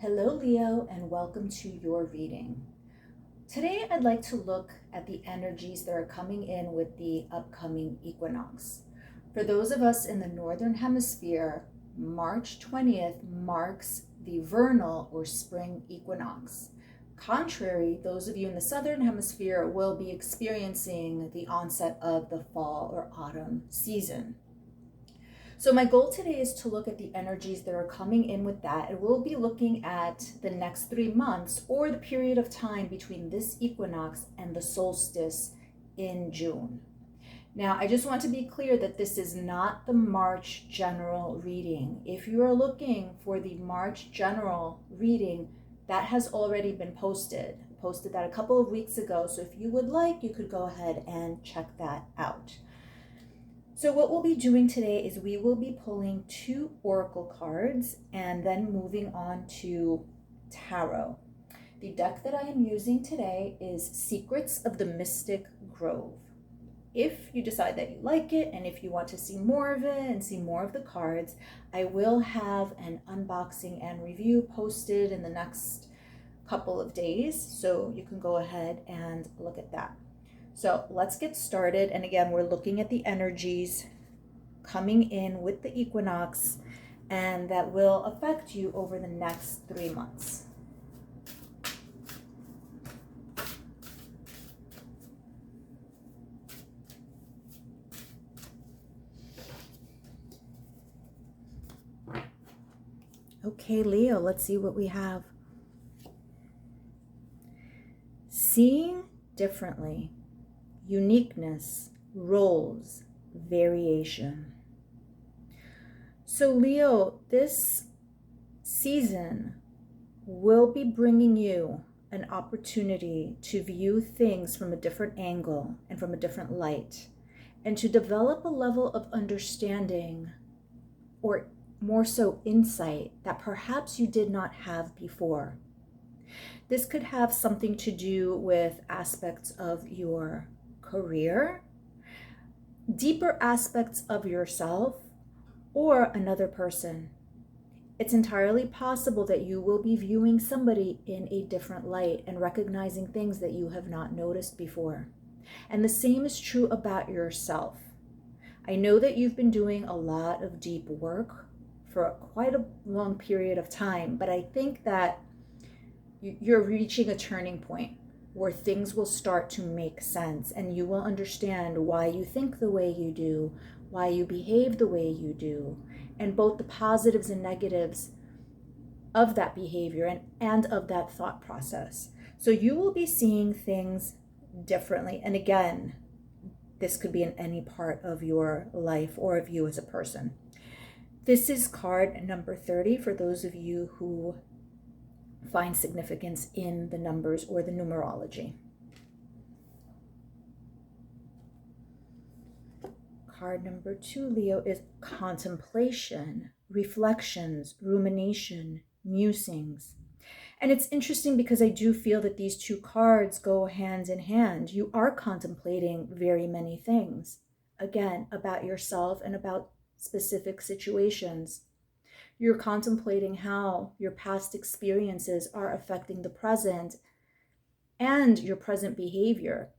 Hello, Leo, and welcome to your reading. Today, I'd like to look at the energies that are coming in with the upcoming equinox. For those of us in the Northern Hemisphere, March 20th marks the vernal or spring equinox. Contrary, those of you in the Southern Hemisphere will be experiencing the onset of the fall or autumn season. So my goal today is to look at the energies that are coming in with that. And we'll be looking at the next 3 months or the period of time between this equinox and the solstice in June. Now, I just want to be clear that this is not the March general reading. If you are looking for the March general reading, that has already been posted. I posted that a couple of weeks ago. So if you would like, you could go ahead and check that out. So what we'll be doing today is we will be pulling 2 oracle cards and then moving on to tarot. The deck that I am using today is Secrets of the Mystic Grove. If you decide that you like it and if you want to see more of it and see more of the cards, I will have an unboxing and review posted in the next couple of days, so you can go ahead and look at that. So let's get started. And again, we're looking at the energies coming in with the equinox and that will affect you over the next 3 months. Okay, Leo, let's see what we have. Seeing differently. Uniqueness, roles, variation. So Leo, this season will be bringing you an opportunity to view things from a different angle and from a different light, and to develop a level of understanding, or more so insight, that perhaps you did not have before. This could have something to do with aspects of your career, deeper aspects of yourself, or another person. It's entirely possible that you will be viewing somebody in a different light and recognizing things that you have not noticed before. And the same is true about yourself. I know that you've been doing a lot of deep work for quite a long period of time, but I think that you're reaching a turning point where things will start to make sense and you will understand why you think the way you do, why you behave the way you do, and both the positives and negatives of that behavior and of that thought process. So you will be seeing things differently. And again, this could be in any part of your life or of you as a person. This is card number 30 for those of you who find significance in the numbers or the numerology. Card number 2, Leo, is contemplation, reflections, rumination, musings. And it's interesting because I do feel that these 2 cards go hand in hand. You are contemplating very many things, again, about yourself and about specific situations. You're contemplating how your past experiences are affecting the present and your present behavior,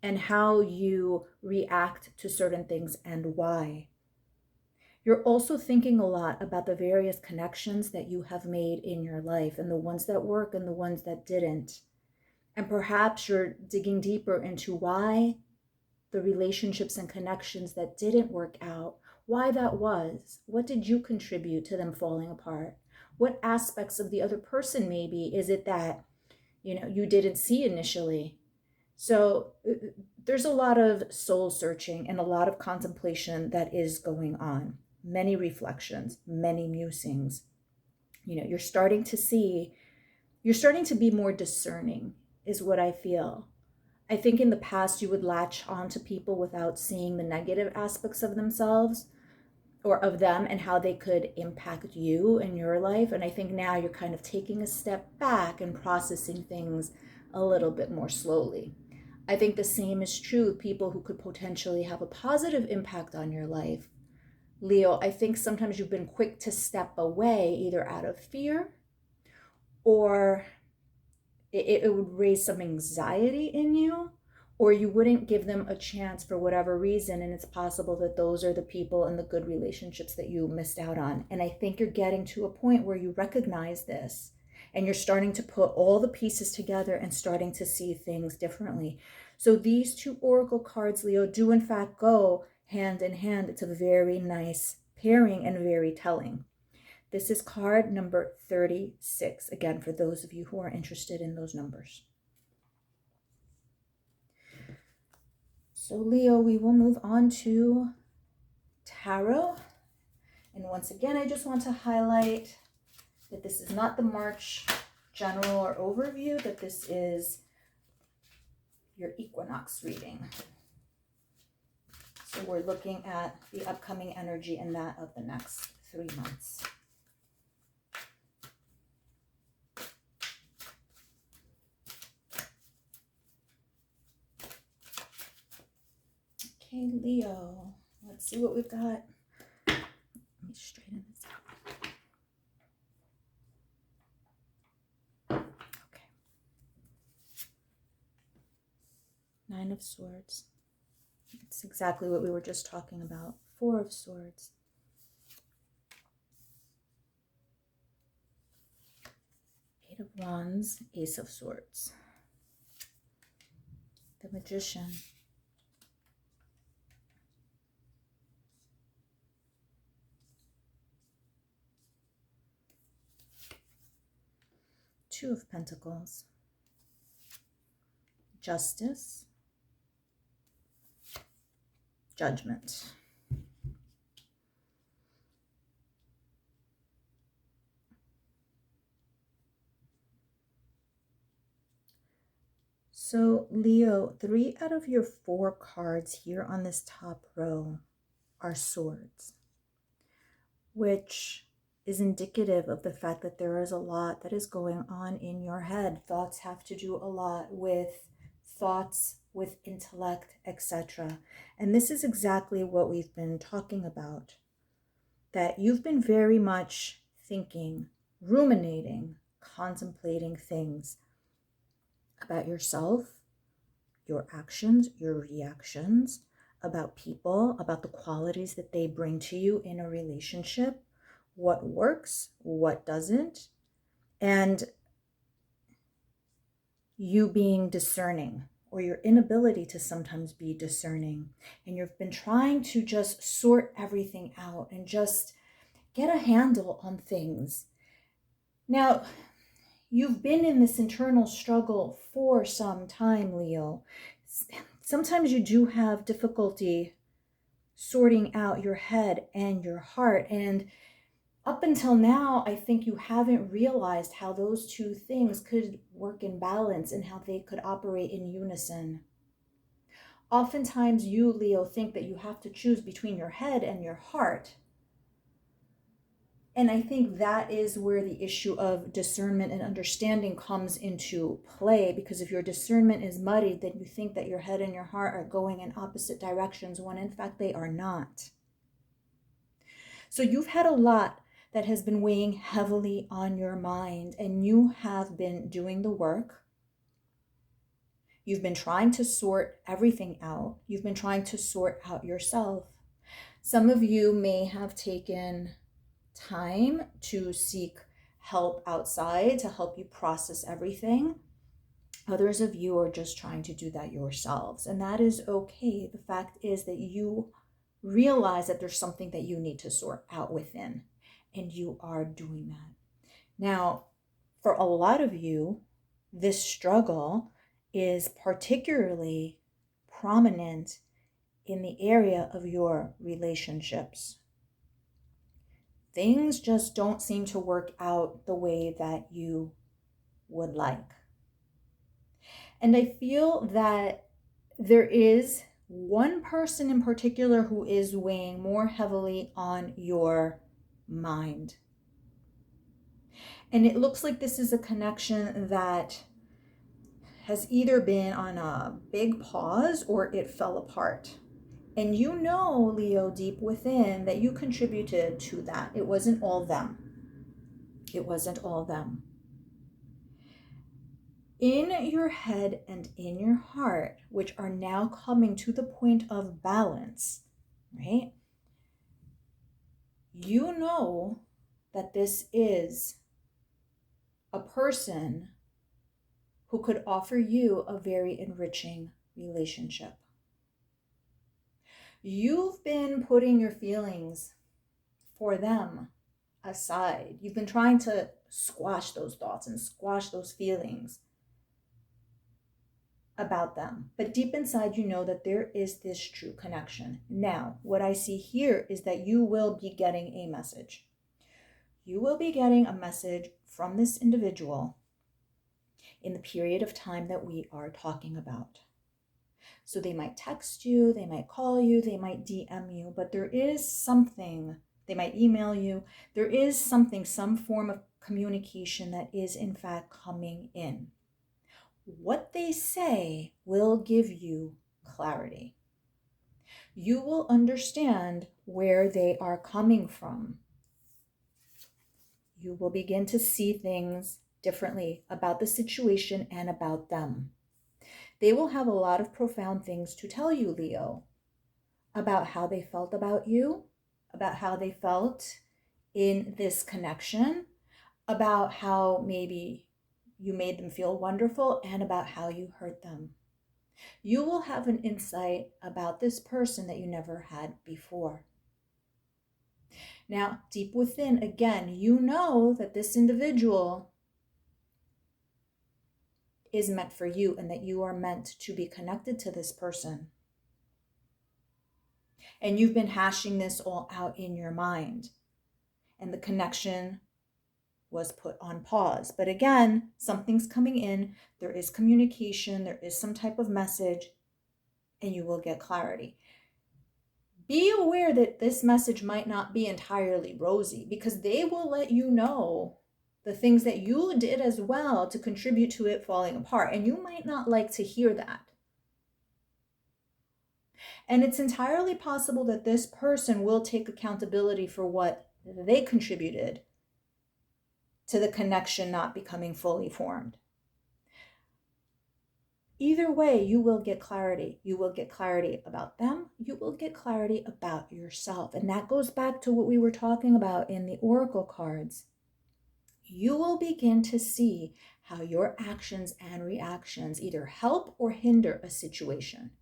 and how you react to certain things and why. You're also thinking a lot about the various connections that you have made in your life, and the ones that work and the ones that didn't. And perhaps you're digging deeper into why the relationships and connections that didn't work out, why that was. What did you contribute to them falling apart? What aspects of the other person maybe is it that you didn't see initially? So there's a lot of soul searching and a lot of contemplation that is going on. Many reflections, many musings. You're starting to be more discerning, is what I feel. I think in the past you would latch on to people without seeing the negative aspects of themselves or of them and how they could impact you in your life. And I think now you're kind of taking a step back and processing things a little bit more slowly. I think the same is true with people who could potentially have a positive impact on your life. Leo, I think sometimes you've been quick to step away, either out of fear or it would raise some anxiety in you, or you wouldn't give them a chance for whatever reason. And it's possible that those are the people and the good relationships that you missed out on. And I think you're getting to a point where you recognize this and you're starting to put all the pieces together and starting to see things differently. So these two oracle cards, Leo, do in fact go hand in hand. It's a very nice pairing and very telling. This is card number 36, again, for those of you who are interested in those numbers. So Leo, we will move on to tarot. And once again, I just want to highlight that this is not the March general or overview, that this is your equinox reading. So we're looking at the upcoming energy and that of the next 3 months. Okay, Leo, let's see what we've got. Let me straighten this out. Okay. 9 of Swords. It's exactly what we were just talking about. 4 of Swords. Eight of Wands, Ace of Swords. The Magician. Two of Pentacles. Justice. Judgment. So Leo, 3 out of your 4 cards here on this top row are swords, which is indicative of the fact that there is a lot that is going on in your head. Thoughts have to do a lot with thoughts, with intellect, etc. And this is exactly what we've been talking about, that you've been very much thinking, ruminating, contemplating things about yourself, your actions, your reactions, about people, about the qualities that they bring to you in a relationship, what works, what doesn't, and you being discerning, or your inability to sometimes be discerning. And you've been trying to just sort everything out and just get a handle on things. Now, you've been in this internal struggle for some time, Leo. Sometimes you do have difficulty sorting out your head and your heart. And up until now, I think you haven't realized how those two things could work in balance and how they could operate in unison. Oftentimes you, Leo, think that you have to choose between your head and your heart. And I think that is where the issue of discernment and understanding comes into play, because if your discernment is muddied, then you think that your head and your heart are going in opposite directions when in fact they are not. So you've had a lot that has been weighing heavily on your mind, and you have been doing the work. You've been trying to sort everything out. You've been trying to sort out yourself. Some of you may have taken time to seek help outside to help you process everything. Others of you are just trying to do that yourselves, and that is okay. The fact is that you realize that there's something that you need to sort out within, and you are doing that. Now, for a lot of you, this struggle is particularly prominent in the area of your relationships. Things just don't seem to work out the way that you would like. And I feel that there is one person in particular who is weighing more heavily on your mind. And it looks like this is a connection that has either been on a big pause or it fell apart. And you know, Leo, deep within, that you contributed to that. It wasn't all them. It wasn't all them. in your head and in your heart, which are now coming to the point of balance, right? You know that this is a person who could offer you a very enriching relationship. You've been putting your feelings for them aside. You've been trying to squash those thoughts and squash those feelings about them. But deep inside, you know that there is this true connection. Now, what I see here is that you will be getting a message. You will be getting a message from this individual in the period of time that we are talking about. So they might text you, they might call you, they might DM you, but there is something, they might email you. There is something, some form of communication that is in fact coming in. What they say will give you clarity. You will understand where they are coming from. You will begin to see things differently about the situation and about them. They will have a lot of profound things to tell you, Leo, about how they felt about you, about how they felt in this connection, about how maybe you made them feel wonderful, and about how you hurt them. You will have an insight about this person that you never had before. Now, deep within, again, you know that this individual is meant for you and that you are meant to be connected to this person. And you've been hashing this all out in your mind. And the connection was put on pause. But again, something's coming in. There is communication. There is some type of message. And you will get clarity. Be aware that this message might not be entirely rosy, because they will let you know the things that you did as well to contribute to it falling apart. And you might not like to hear that. And it's entirely possible that this person will take accountability for what they contributed to the connection not becoming fully formed. Either way, you will get clarity. You will get clarity about them. You will get clarity about yourself. And that goes back to what we were talking about in the oracle cards. You will begin to see how your actions and reactions either help or hinder a situation.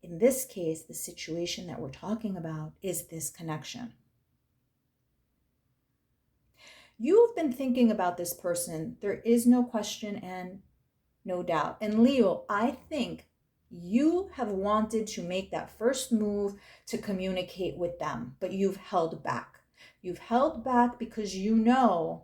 In this case, the situation that we're talking about is this connection. You've been thinking about this person. There is no question and no doubt. And Leo, I think you have wanted to make that first move to communicate with them, but you've held back. You've held back because you know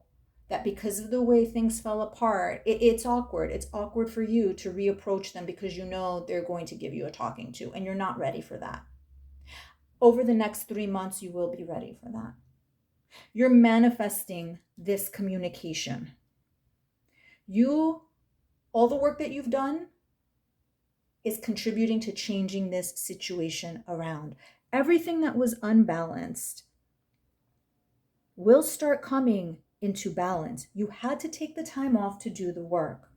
that because of the way things fell apart, it's awkward. It's awkward for you to reapproach them because you know they're going to give you a talking to, and you're not ready for that. Over the next 3 months, you will be ready for that. You're manifesting this communication. All the work that you've done is contributing to changing this situation around. Everything that was unbalanced will start coming into balance. You had to take the time off to do the work,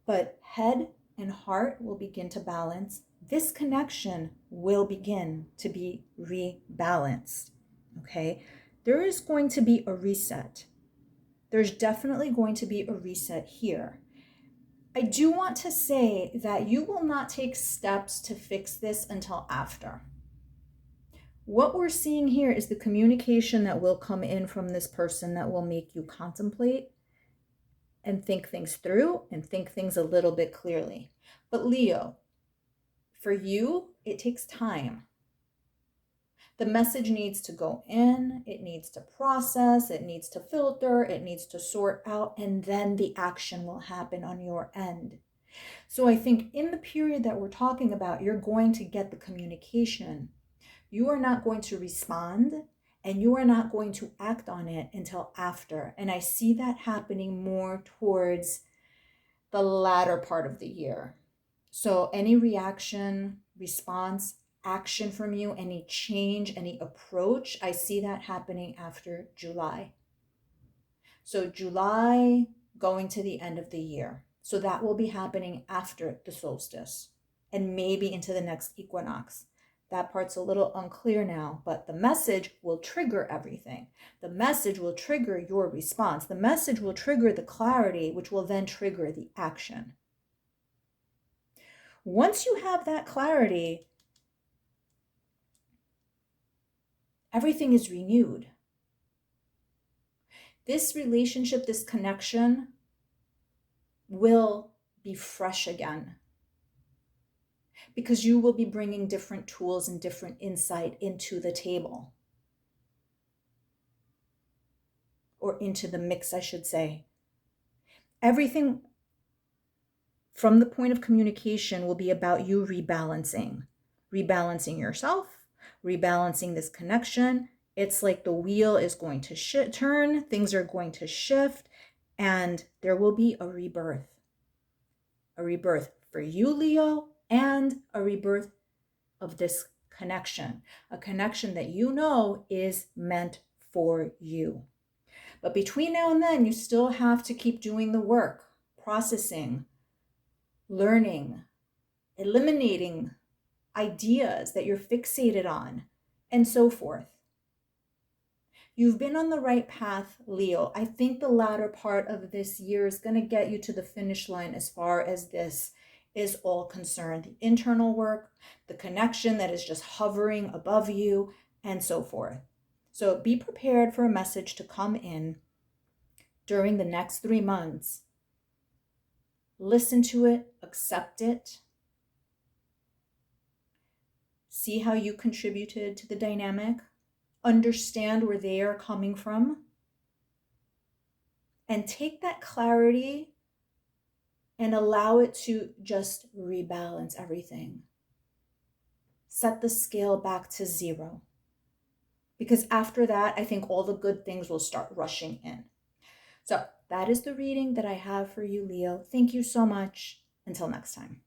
but head and heart will begin to balance. This connection will begin to be rebalanced, okay? There is going to be a reset. There's definitely going to be a reset here. I do want to say that you will not take steps to fix this until after. What we're seeing here is the communication that will come in from this person that will make you contemplate and think things through and think things a little bit clearly. But Leo, for you, it takes time. The message needs to go in, it needs to process, it needs to filter, it needs to sort out, and then the action will happen on your end. So I think in the period that we're talking about, you're going to get the communication. You are not going to respond, and you are not going to act on it until after. And I see that happening more towards the latter part of the year. So any reaction, response, action from you, any change, any approach, I see that happening after July. So July going to the end of the year. So that will be happening after the solstice and maybe into the next equinox. That part's a little unclear now, but the message will trigger everything. The message will trigger your response. The message will trigger the clarity, which will then trigger the action. Once you have that clarity, everything is renewed. This relationship, this connection will be fresh again, because you will be bringing different tools and different insight into the table, or into the mix, I should say. Everything from the point of communication will be about you rebalancing yourself, rebalancing this connection. It's like the wheel is going to turn, things are going to shift, and there will be a rebirth. A rebirth for you, Leo, and a rebirth of this connection. A connection that you know is meant for you. But between now and then, you still have to keep doing the work, processing, learning, eliminating ideas that you're fixated on, and so forth. You've been on the right path, Leo. I think the latter part of this year is going to get you to the finish line as far as this is all concerned. The internal work, the connection that is just hovering above you, and so forth. So be prepared for a message to come in during the next 3 months. Listen to it, accept it. See how you contributed to the dynamic. Understand where they are coming from, and take that clarity and allow it to just rebalance everything. Set the scale back to 0, because after that, I think all the good things will start rushing in. So that is the reading that I have for you, Leo. Thank you so much. Until next time.